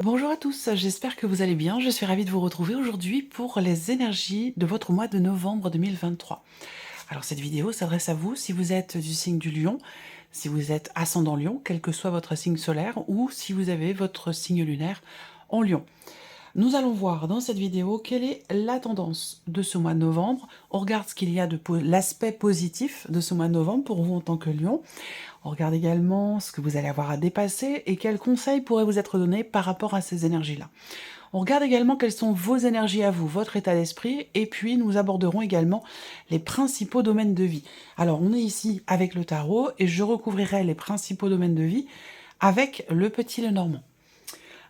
Bonjour à tous, j'espère que vous allez bien. Je suis ravie de vous retrouver aujourd'hui pour les énergies de votre mois de novembre 2023. Alors cette vidéo s'adresse à vous si vous êtes du signe du Lion, si vous êtes ascendant Lion, quel que soit votre signe solaire, ou si vous avez votre signe lunaire en Lion. Nous allons voir dans cette vidéo quelle est la tendance de ce mois de novembre. On regarde ce qu'il y a de l'aspect positif de ce mois de novembre pour vous en tant que Lion. On regarde également ce que vous allez avoir à dépasser et quels conseils pourraient vous être donnés par rapport à ces énergies-là. On regarde également quelles sont vos énergies à vous, votre état d'esprit, et puis nous aborderons également les principaux domaines de vie. Alors on est ici avec le tarot et je recouvrirai les principaux domaines de vie avec le petit Lenormand.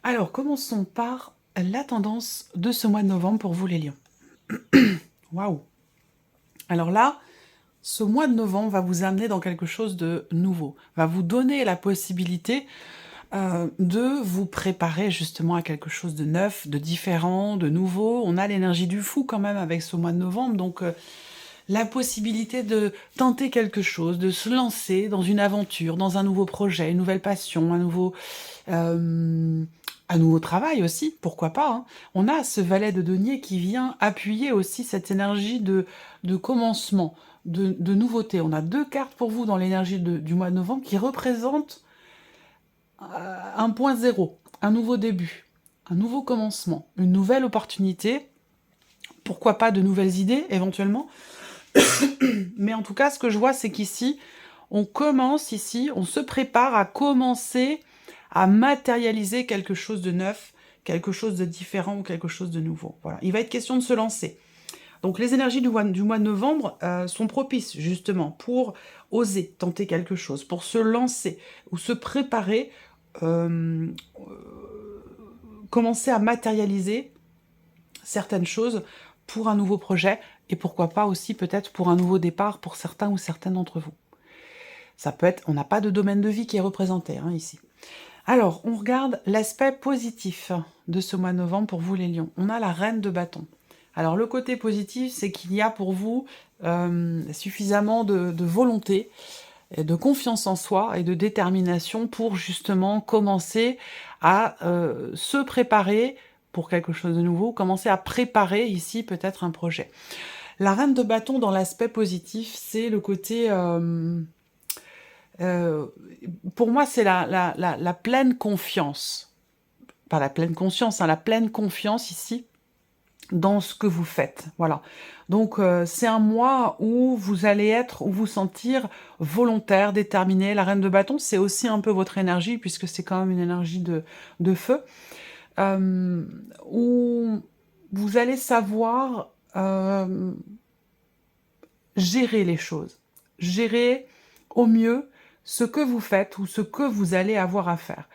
Alors commençons par la tendance de ce mois de novembre pour vous les lions. Waouh! Alors là, ce mois de novembre va vous amener dans quelque chose de nouveau, va vous donner la possibilité de vous préparer justement à quelque chose de neuf, de différent, de nouveau. On a l'énergie du fou quand même avec ce mois de novembre, donc la possibilité de tenter quelque chose, de se lancer dans une aventure, dans un nouveau projet, une nouvelle passion, un nouveau travail aussi, pourquoi pas, hein. On a ce valet de denier qui vient appuyer aussi cette énergie de commencement, de nouveauté. On a deux cartes pour vous dans l'énergie du mois de novembre qui représentent un point zéro, un nouveau début, un nouveau commencement, une nouvelle opportunité, pourquoi pas de nouvelles idées éventuellement. Mais en tout cas, ce que je vois, c'est qu'ici, on se prépare à commencer à matérialiser quelque chose de neuf, quelque chose de différent ou quelque chose de nouveau. Voilà. Il va être question de se lancer. Donc les énergies du mois de novembre sont propices justement pour oser tenter quelque chose, pour se lancer ou se préparer, commencer à matérialiser certaines choses pour un nouveau projet et pourquoi pas aussi peut-être pour un nouveau départ pour certains ou certaines d'entre vous. Ça peut être, on n'a pas de domaine de vie qui est représenté hein, ici. Alors, on regarde l'aspect positif de ce mois de novembre pour vous les lions. On a la reine de bâton. Alors, le côté positif, c'est qu'il y a pour vous suffisamment de volonté, de confiance en soi et de détermination pour justement commencer à se préparer pour quelque chose de nouveau, commencer à préparer ici peut-être un projet. La reine de bâton dans l'aspect positif, c'est le côté... pour moi, c'est la pleine confiance. Pas la pleine conscience, hein, la pleine confiance ici dans ce que vous faites. Voilà. Donc, c'est un mois où vous allez vous sentir volontaire, déterminé. La reine de bâton, c'est aussi un peu votre énergie, puisque c'est quand même une énergie de feu, où vous allez savoir gérer les choses. Gérer au mieux ce que vous faites ou ce que vous allez avoir à faire,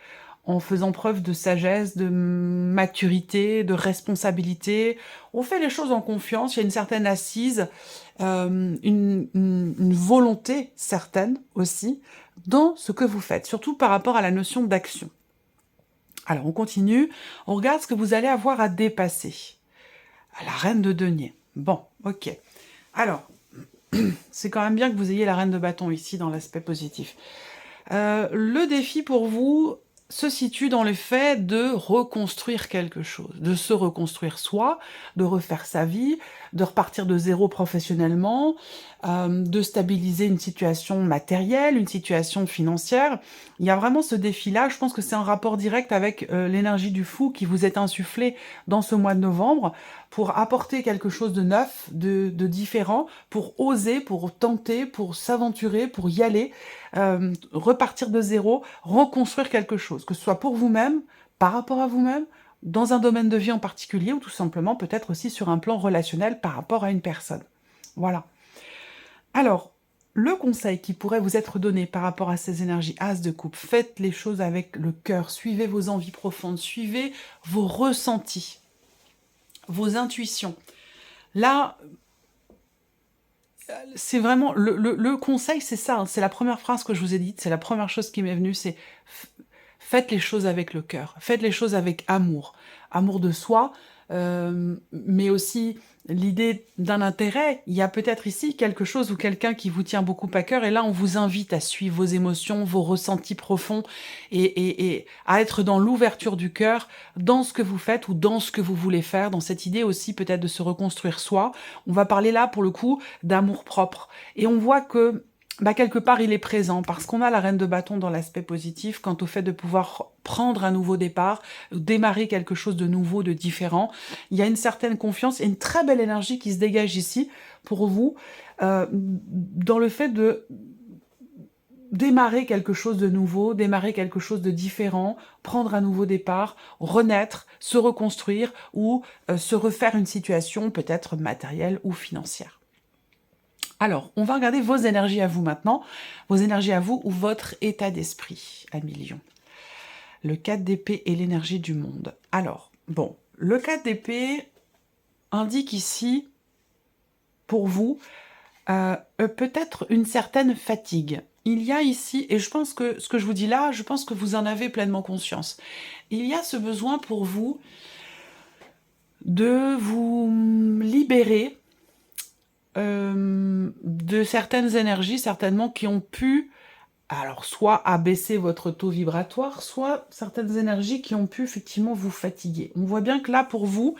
en faisant preuve de sagesse, de maturité, de responsabilité. On fait les choses en confiance, il y a une certaine assise, une volonté certaine aussi dans ce que vous faites, surtout par rapport à la notion d'action. Alors on continue, on regarde ce que vous allez avoir à dépasser. À la reine de denier. Bon, ok. Alors, c'est quand même bien que vous ayez la reine de bâton ici dans l'aspect positif. Le défi pour vous se situe dans le fait de reconstruire quelque chose, de se reconstruire soi, de refaire sa vie, de repartir de zéro professionnellement, de stabiliser une situation matérielle, une situation financière. Il y a vraiment ce défi-là, je pense que c'est un rapport direct avec l'énergie du fou qui vous est insufflée dans ce mois de novembre, pour apporter quelque chose de neuf, de différent, pour oser, pour tenter, pour s'aventurer, pour y aller, repartir de zéro, reconstruire quelque chose, que ce soit pour vous-même, par rapport à vous-même, dans un domaine de vie en particulier, ou tout simplement peut-être aussi sur un plan relationnel par rapport à une personne. Voilà. Alors, Le conseil qui pourrait vous être donné par rapport à ces énergies As de coupe, faites les choses avec le cœur, suivez vos envies profondes, suivez vos ressentis, vos intuitions. Là, c'est vraiment, le conseil, c'est ça, hein, c'est la première phrase que je vous ai dite, c'est la première chose qui m'est venue, c'est faites les choses avec le cœur, faites les choses avec amour. Amour de soi, mais aussi l'idée d'un intérêt. Il y a peut-être ici quelque chose ou quelqu'un qui vous tient beaucoup à cœur, et là on vous invite à suivre vos émotions, vos ressentis profonds, et à être dans l'ouverture du cœur, dans ce que vous faites ou dans ce que vous voulez faire, dans cette idée aussi peut-être de se reconstruire soi. On va parler là pour le coup d'amour propre. Et on voit que quelque part, il est présent parce qu'on a la reine de bâton dans l'aspect positif quant au fait de pouvoir prendre un nouveau départ, démarrer quelque chose de nouveau, de différent. Il y a une certaine confiance et une très belle énergie qui se dégage ici pour vous dans le fait de démarrer quelque chose de nouveau, démarrer quelque chose de différent, prendre un nouveau départ, renaître, se reconstruire ou se refaire une situation peut-être matérielle ou financière. Alors, on va regarder vos énergies à vous maintenant, vos énergies à vous ou votre état d'esprit, à millions. Le 4 d'épée et l'énergie du monde. Alors, bon, le 4 d'épée indique ici, pour vous, peut-être une certaine fatigue. Il y a ici, et je pense que ce que je vous dis là, je pense que vous en avez pleinement conscience. Il y a ce besoin pour vous de vous libérer de certaines énergies, certainement, qui ont pu, alors, soit abaisser votre taux vibratoire, soit certaines énergies qui ont pu effectivement vous fatiguer. On voit bien que là, pour vous,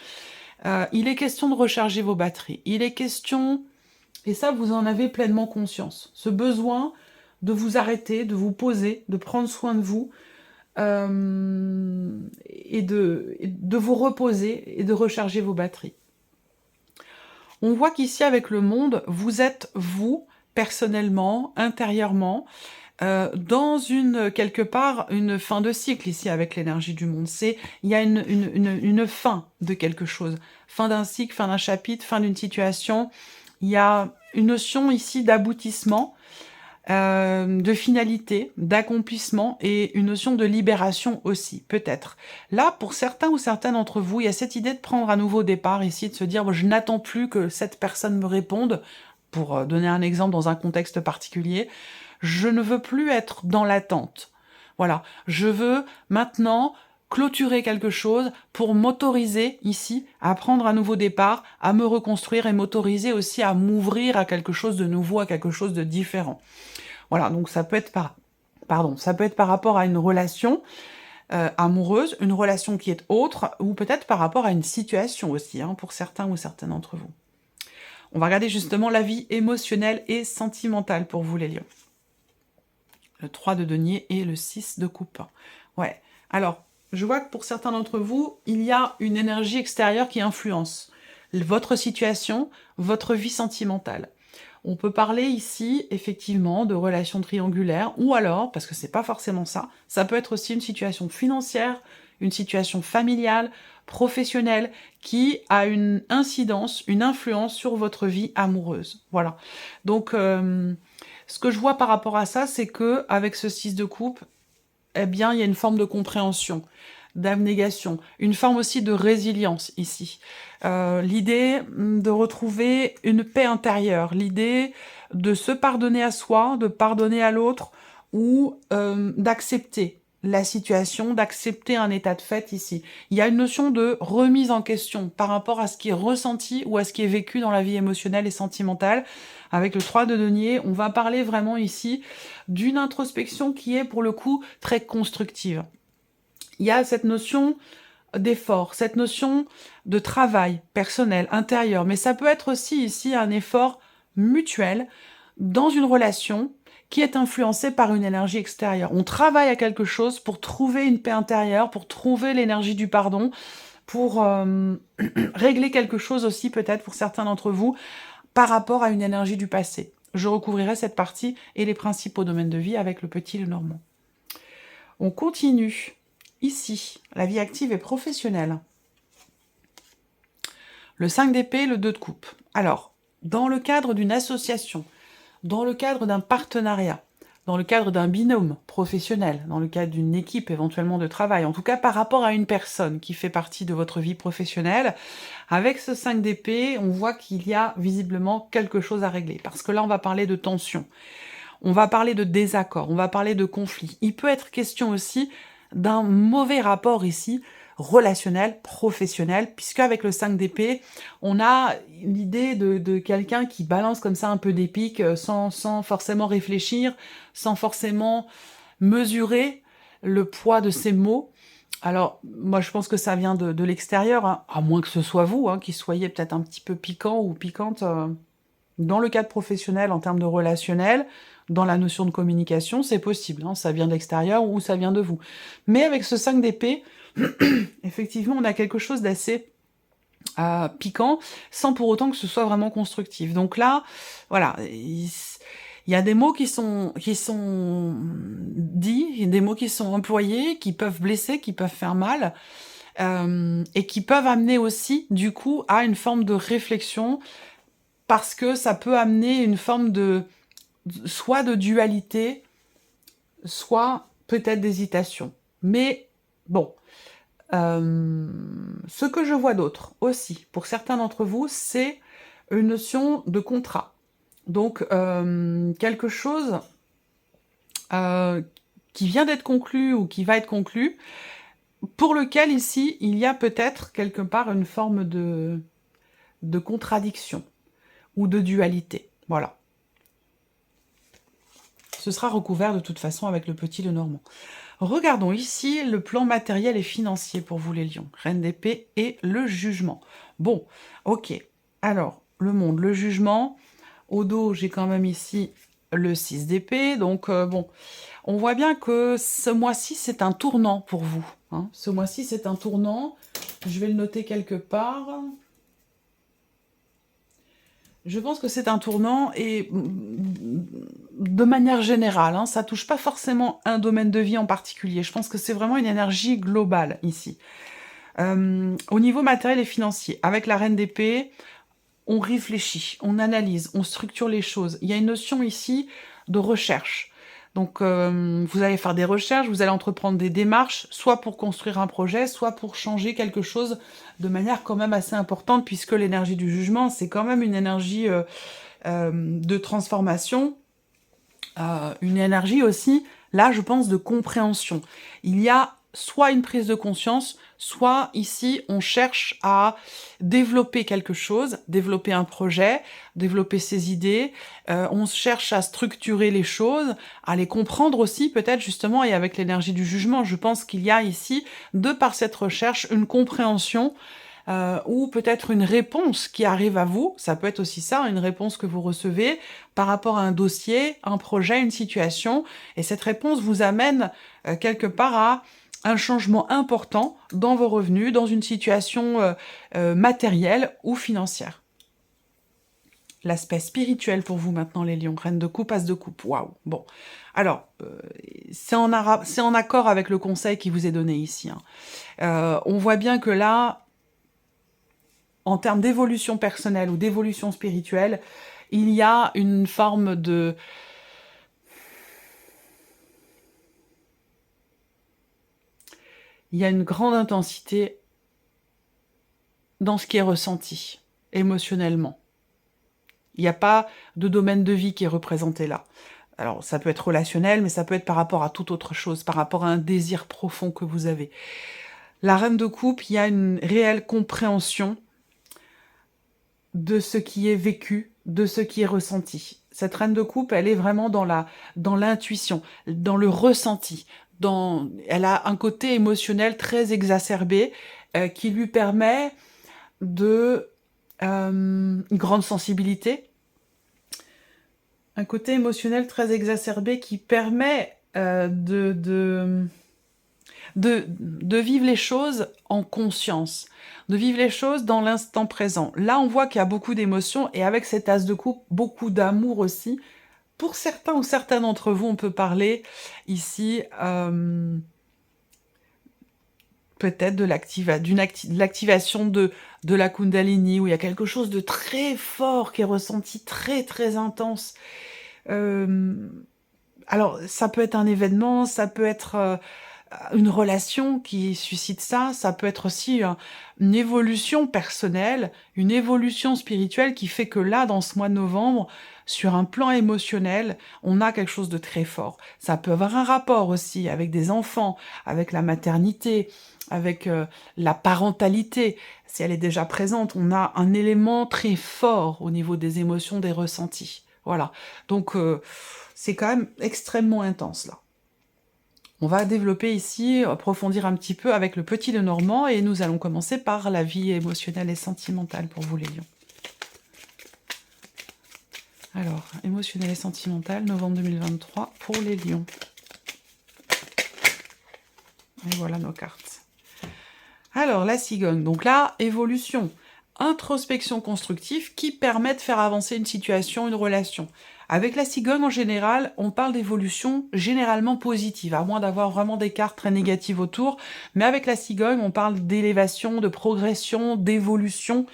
il est question de recharger vos batteries. Il est question, et ça, vous en avez pleinement conscience, ce besoin de vous arrêter, de vous poser, de prendre soin de vous, et de vous reposer et de recharger vos batteries. On voit qu'ici, avec le monde, vous êtes, vous, personnellement, intérieurement, dans quelque part, une fin de cycle ici, avec l'énergie du monde. Il y a une fin de quelque chose. Fin d'un cycle, fin d'un chapitre, fin d'une situation. Il y a une notion ici d'aboutissement, de finalité, d'accomplissement et une notion de libération aussi, peut-être. Là, pour certains ou certaines d'entre vous, il y a cette idée de prendre un nouveau départ ici, de se dire, je n'attends plus que cette personne me réponde, pour donner un exemple dans un contexte particulier, je ne veux plus être dans l'attente. Voilà, je veux maintenant clôturer quelque chose pour m'autoriser ici à prendre un nouveau départ, à me reconstruire et m'autoriser aussi à m'ouvrir à quelque chose de nouveau, à quelque chose de différent. Voilà, donc ça peut être ça peut être par rapport à une relation amoureuse, une relation qui est autre, ou peut-être par rapport à une situation aussi, hein, pour certains ou certaines d'entre vous. On va regarder justement la vie émotionnelle et sentimentale pour vous les lions. Le 3 de denier et le 6 de coupe. Ouais, alors, je vois que pour certains d'entre vous, il y a une énergie extérieure qui influence votre situation, votre vie sentimentale. On peut parler ici, effectivement, de relations triangulaires, ou alors, parce que c'est pas forcément ça, ça peut être aussi une situation financière, une situation familiale, professionnelle, qui a une incidence, une influence sur votre vie amoureuse. Voilà. Donc, ce que je vois par rapport à ça, c'est que avec ce 6 de coupe, eh bien, il y a une forme de compréhension, d'abnégation, une forme aussi de résilience ici. L'idée de retrouver une paix intérieure, l'idée de se pardonner à soi, de pardonner à l'autre, ou d'accepter la situation, d'accepter un état de fait ici. Il y a une notion de remise en question par rapport à ce qui est ressenti ou à ce qui est vécu dans la vie émotionnelle et sentimentale. Avec le 3 de denier, on va parler vraiment ici d'une introspection qui est pour le coup très constructive. Il y a cette notion d'effort, cette notion de travail personnel, intérieur, mais ça peut être aussi ici un effort mutuel dans une relation qui est influencée par une énergie extérieure. On travaille à quelque chose pour trouver une paix intérieure, pour trouver l'énergie du pardon, pour régler quelque chose aussi peut-être pour certains d'entre vous par rapport à une énergie du passé. Je recouvrirai cette partie et les principaux domaines de vie avec le petit Lenormand. On continue. Ici, la vie active et professionnelle. Le 5 d'épée, le 2 de coupe. Alors, dans le cadre d'une association, dans le cadre d'un partenariat, dans le cadre d'un binôme professionnel, dans le cadre d'une équipe éventuellement de travail, en tout cas par rapport à une personne qui fait partie de votre vie professionnelle. Avec ce 5 d'épée, on voit qu'il y a visiblement quelque chose à régler, parce que là on va parler de tension, on va parler de désaccord, on va parler de conflit. Il peut être question aussi d'un mauvais rapport ici, relationnel, professionnel, puisque avec le 5 d'épée, on a l'idée de quelqu'un qui balance comme ça un peu des pics sans forcément réfléchir, sans forcément mesurer le poids de ses mots. Alors, moi je pense que ça vient de l'extérieur, hein, à moins que ce soit vous, hein, qui soyez peut-être un petit peu piquant ou piquante dans le cadre professionnel, en termes de relationnel, dans la notion de communication, c'est possible, hein, ça vient de l'extérieur ou ça vient de vous. Mais avec ce 5 d'épée, effectivement, on a quelque chose d'assez piquant, sans pour autant que ce soit vraiment constructif. Donc là, voilà, il y a des mots qui sont dits, des mots qui sont employés, qui peuvent blesser, qui peuvent faire mal, et qui peuvent amener aussi, du coup, à une forme de réflexion, parce que ça peut amener une forme soit de dualité, soit peut-être d'hésitation. Mais bon, ce que je vois d'autre aussi, pour certains d'entre vous, c'est une notion de contrat. Donc, quelque chose qui vient d'être conclu ou qui va être conclu, pour lequel ici, il y a peut-être quelque part une forme de contradiction ou de dualité. Voilà. Ce sera recouvert de toute façon avec le petit Lenormand. Regardons ici le plan matériel et financier pour vous les lions. Reine d'épée et le jugement. Bon, ok. Alors, le monde, le jugement. Au dos, j'ai quand même ici le 6 d'épée. Donc, bon, on voit bien que ce mois-ci, c'est un tournant pour vous. Hein. Ce mois-ci, c'est un tournant. Je vais le noter quelque part. Je pense que c'est un tournant et de manière générale, hein, ça touche pas forcément un domaine de vie en particulier. Je pense que c'est vraiment une énergie globale ici. Au niveau matériel et financier, avec la reine d'épée, on réfléchit, on analyse, on structure les choses. Il y a une notion ici de recherche. Donc, vous allez faire des recherches, vous allez entreprendre des démarches, soit pour construire un projet, soit pour changer quelque chose de manière quand même assez importante, puisque l'énergie du jugement, c'est quand même une énergie de transformation, une énergie aussi, là, je pense, de compréhension. Il y a soit une prise de conscience, soit ici, on cherche à développer quelque chose, développer un projet, développer ses idées, on cherche à structurer les choses, à les comprendre aussi, peut-être justement, et avec l'énergie du jugement, je pense qu'il y a ici, de par cette recherche, une compréhension ou peut-être une réponse qui arrive à vous, ça peut être aussi ça, une réponse que vous recevez par rapport à un dossier, un projet, une situation, et cette réponse vous amène quelque part à un changement important dans vos revenus, dans une situation matérielle ou financière. L'aspect spirituel pour vous maintenant, les lions. Reine de coupe, as de coupe. Waouh. Bon. Alors, c'est en accord avec le conseil qui vous est donné ici. Hein. On voit bien que là, en termes d'évolution personnelle ou d'évolution spirituelle, il y a une forme de... Il y a une grande intensité dans ce qui est ressenti, émotionnellement. Il n'y a pas de domaine de vie qui est représenté là. Alors, ça peut être relationnel, mais ça peut être par rapport à toute autre chose, par rapport à un désir profond que vous avez. La reine de coupe, il y a une réelle compréhension de ce qui est vécu, de ce qui est ressenti. Cette reine de coupe, elle est vraiment dans l'intuition, dans le ressenti. Elle a un côté émotionnel très exacerbé qui lui permet de une grande sensibilité, un côté émotionnel très exacerbé qui permet de vivre les choses en conscience, de vivre les choses dans l'instant présent. Là, on voit qu'il y a beaucoup d'émotions, et avec cet as de coupe, beaucoup d'amour aussi. Pour certains ou certaines d'entre vous, on peut parler ici peut-être de l'activation de la Kundalini, où il y a quelque chose de très fort qui est ressenti, très très intense, Alors, ça peut être un événement, ça peut être une relation qui suscite ça, ça peut être aussi une évolution personnelle, une évolution spirituelle qui fait que là, dans ce mois de novembre, sur un plan émotionnel, on a quelque chose de très fort. Ça peut avoir un rapport aussi avec des enfants, avec la maternité, avec la parentalité. Si elle est déjà présente, on a un élément très fort au niveau des émotions, des ressentis. Voilà. Donc, c'est quand même extrêmement intense, là. On va développer ici, approfondir un petit peu avec le petit Lenormand, et nous allons commencer par la vie émotionnelle et sentimentale pour vous, les lions. Alors, émotionnel et sentimental, novembre 2023, pour les lions. Et voilà nos cartes. Alors, la cigogne. Donc là, évolution. Introspection constructive qui permet de faire avancer une situation, une relation. Avec la cigogne, en général, on parle d'évolution généralement positive, à moins d'avoir vraiment des cartes très négatives autour. Mais avec la cigogne, on parle d'élévation, de progression, d'évolution,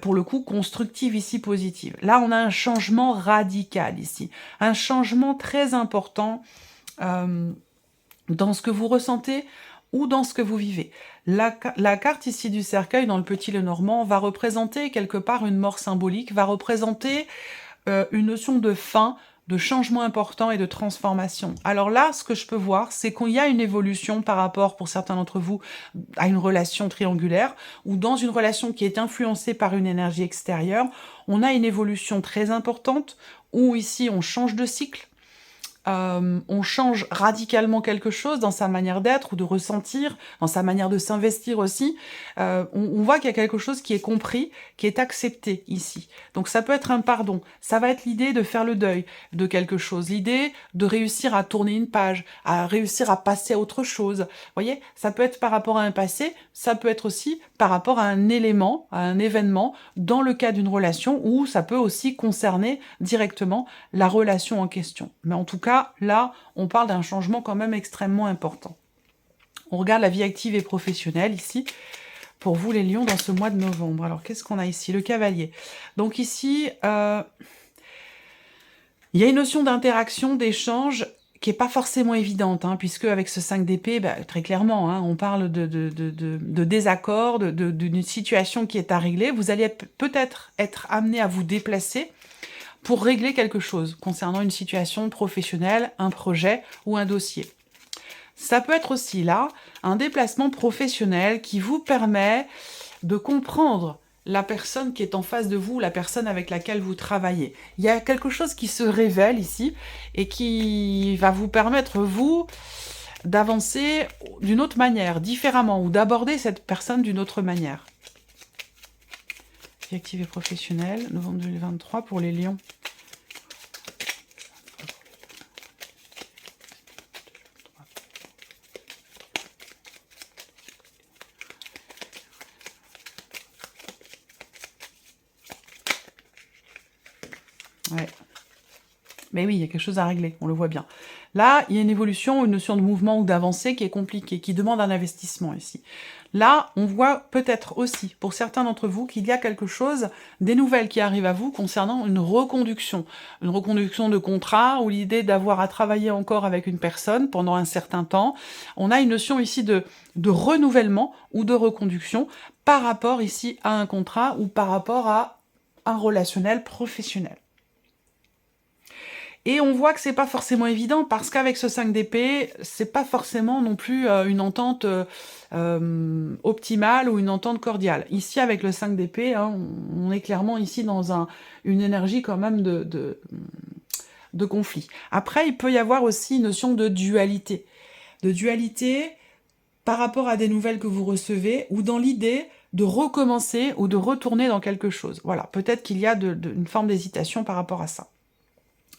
pour le coup, constructive ici, positive. Là, on a un changement radical ici. Un changement très important dans ce que vous ressentez ou dans ce que vous vivez. La carte ici du cercueil, dans le petit Lenormand, va représenter quelque part une mort symbolique, va représenter une notion de fin, de changement important et de transformation. Alors là, ce que je peux voir, c'est qu'il y a une évolution par rapport, pour certains d'entre vous, à une relation triangulaire, ou dans une relation qui est influencée par une énergie extérieure, on a une évolution très importante, où ici on change de cycle, on change radicalement quelque chose dans sa manière d'être ou de ressentir, dans sa manière de s'investir aussi. On voit qu'il y a quelque chose qui est compris, qui est accepté ici. Donc ça peut être un pardon, ça va être l'idée de faire le deuil de quelque chose, l'idée de réussir à tourner une page, à réussir à passer à autre chose. Vous voyez, ça peut être par rapport à un passé, ça peut être aussi par rapport à un élément, à un événement, dans le cas d'une relation, ou ça peut aussi concerner directement la relation en question. Mais en tout cas, là, on parle d'un changement quand même extrêmement important. On regarde la vie active et professionnelle ici, pour vous les lions, dans ce mois de novembre. Alors, qu'est-ce qu'on a ici? Le cavalier. Donc ici, il y a une notion d'interaction, d'échange, qui n'est pas forcément évidente, hein, puisque avec ce 5 d'épée, très clairement, hein, on parle de désaccord, d'une situation qui est à régler. Vous allez peut-être être amené à vous déplacer pour régler quelque chose concernant une situation professionnelle, un projet ou un dossier. Ça peut être aussi là un déplacement professionnel qui vous permet de comprendre la personne qui est en face de vous, la personne avec laquelle vous travaillez. Il y a quelque chose qui se révèle ici et qui va vous permettre, vous, d'avancer d'une autre manière, différemment, ou d'aborder cette personne d'une autre manière. Vie active et professionnelle, novembre 2023 pour les lions. Ouais. Mais oui, il y a quelque chose à régler, on le voit bien. Là, il y a une évolution, une notion de mouvement ou d'avancée qui est compliquée, qui demande un investissement ici. Là, on voit peut-être aussi, pour certains d'entre vous, qu'il y a quelque chose, des nouvelles qui arrivent à vous concernant une reconduction de contrat, ou l'idée d'avoir à travailler encore avec une personne pendant un certain temps. On a une notion ici de renouvellement ou de reconduction par rapport ici à un contrat ou par rapport à un relationnel professionnel. Et on voit que c'est pas forcément évident, parce qu'avec ce 5 d'épée, c'est pas forcément non plus une entente optimale ou une entente cordiale. Ici, avec le 5 d'épée, hein, on est clairement ici dans une énergie quand même de conflit. Après, il peut y avoir aussi une notion de dualité. De dualité par rapport à des nouvelles que vous recevez, ou dans l'idée de recommencer ou de retourner dans quelque chose. Voilà, peut-être qu'il y a une forme d'hésitation par rapport à ça.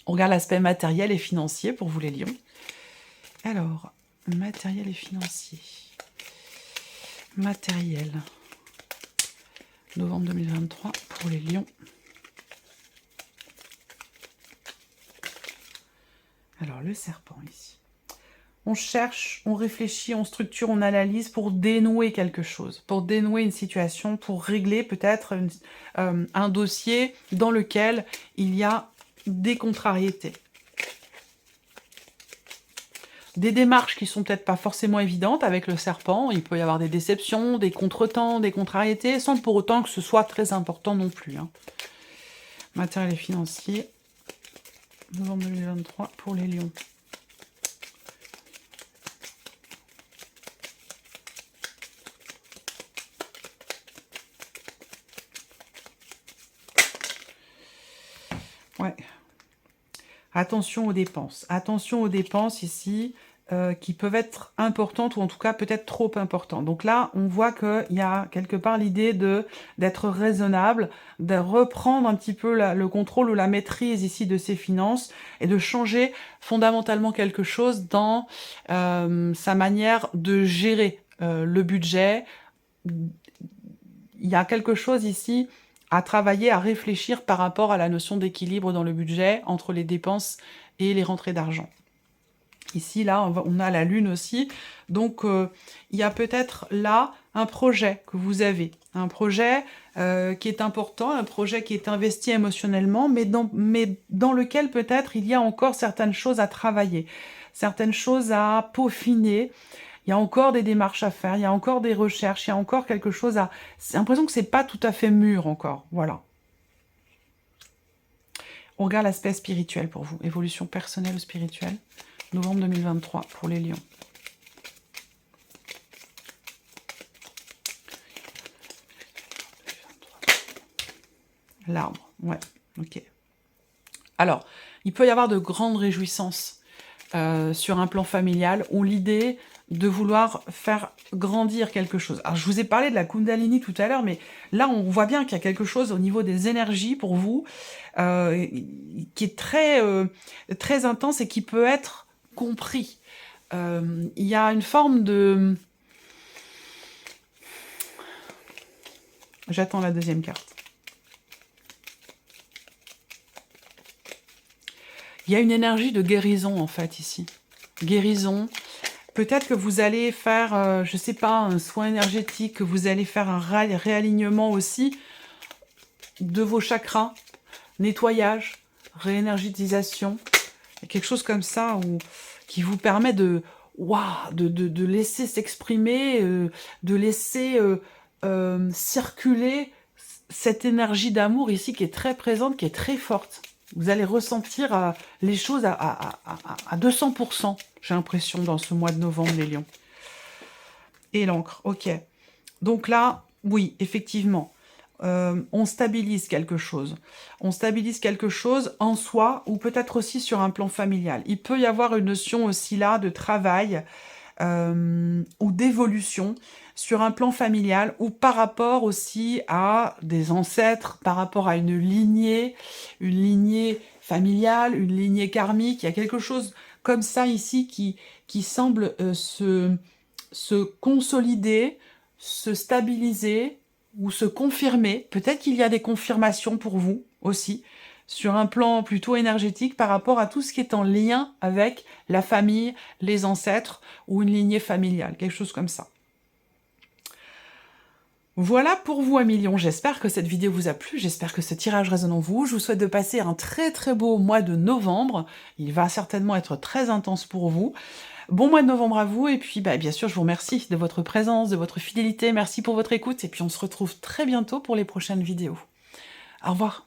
On regarde l'aspect matériel et financier pour vous les lions. Alors, matériel et financier. Matériel. Novembre 2023 pour les lions. Alors, le serpent ici. On cherche, on réfléchit, on structure, on analyse pour dénouer quelque chose, pour dénouer une situation, pour régler peut-être un dossier dans lequel il y a des contrariétés. Des démarches qui sont peut-être pas forcément évidentes avec le serpent. Il peut y avoir des déceptions, des contretemps, des contrariétés, sans pour autant que ce soit très important non plus. Hein. Matériel et financier, novembre 2023 pour les lions. Ouais. Attention aux dépenses. Attention aux dépenses ici, qui peuvent être importantes ou en tout cas peut-être trop importantes. Donc là, on voit qu'il y a quelque part l'idée d'être raisonnable, de reprendre un petit peu le contrôle ou la maîtrise ici de ses finances et de changer fondamentalement quelque chose dans sa manière de gérer le budget. Il y a quelque chose ici à travailler, à réfléchir par rapport à la notion d'équilibre dans le budget entre les dépenses et les rentrées d'argent. Ici, là, on a la lune aussi. Donc, il y a peut-être là un projet que vous avez. Un projet qui est important, un projet qui est investi émotionnellement, mais dans lequel peut-être il y a encore certaines choses à travailler, certaines choses à peaufiner. Il y a encore des démarches à faire, il y a encore des recherches, il y a encore quelque chose à... C'est l'impression que c'est pas tout à fait mûr encore, voilà. On regarde l'aspect spirituel pour vous, évolution personnelle ou spirituelle, novembre 2023 pour les lions. L'arbre, ouais, ok. Alors, il peut y avoir de grandes réjouissances sur un plan familial, ou l'idée de vouloir faire grandir quelque chose. Alors, je vous ai parlé de la Kundalini tout à l'heure, mais là, on voit bien qu'il y a quelque chose au niveau des énergies pour vous qui est très intense et qui peut être compris. Il y a une forme de... J'attends la deuxième carte. Il y a une énergie de guérison, en fait, ici. Guérison. Peut-être que vous allez faire, je ne sais pas, un soin énergétique, que vous allez faire un réalignement aussi de vos chakras, nettoyage, réénergétisation, quelque chose comme ça qui vous permet de laisser s'exprimer, de laisser circuler cette énergie d'amour ici qui est très présente, qui est très forte. Vous allez ressentir les choses à 200%, j'ai l'impression, dans ce mois de novembre, les lions. Et l'encre, ok. Donc là, oui, effectivement, on stabilise quelque chose. On stabilise quelque chose en soi, ou peut-être aussi sur un plan familial. Il peut y avoir une notion aussi là de travail ou d'évolution sur un plan familial, ou par rapport aussi à des ancêtres, par rapport à une lignée familiale, une lignée karmique. Il y a quelque chose comme ça ici qui semble se consolider, se stabiliser ou se confirmer. Peut-être qu'il y a des confirmations pour vous aussi, sur un plan plutôt énergétique par rapport à tout ce qui est en lien avec la famille, les ancêtres ou une lignée familiale, quelque chose comme ça. Voilà pour vous, amis lions. J'espère que cette vidéo vous a plu, j'espère que ce tirage résonne en vous. Je vous souhaite de passer un très très beau mois de novembre. Il va certainement être très intense pour vous. Bon mois de novembre à vous, et puis bien sûr, je vous remercie de votre présence, de votre fidélité. Merci pour votre écoute, et puis on se retrouve très bientôt pour les prochaines vidéos. Au revoir.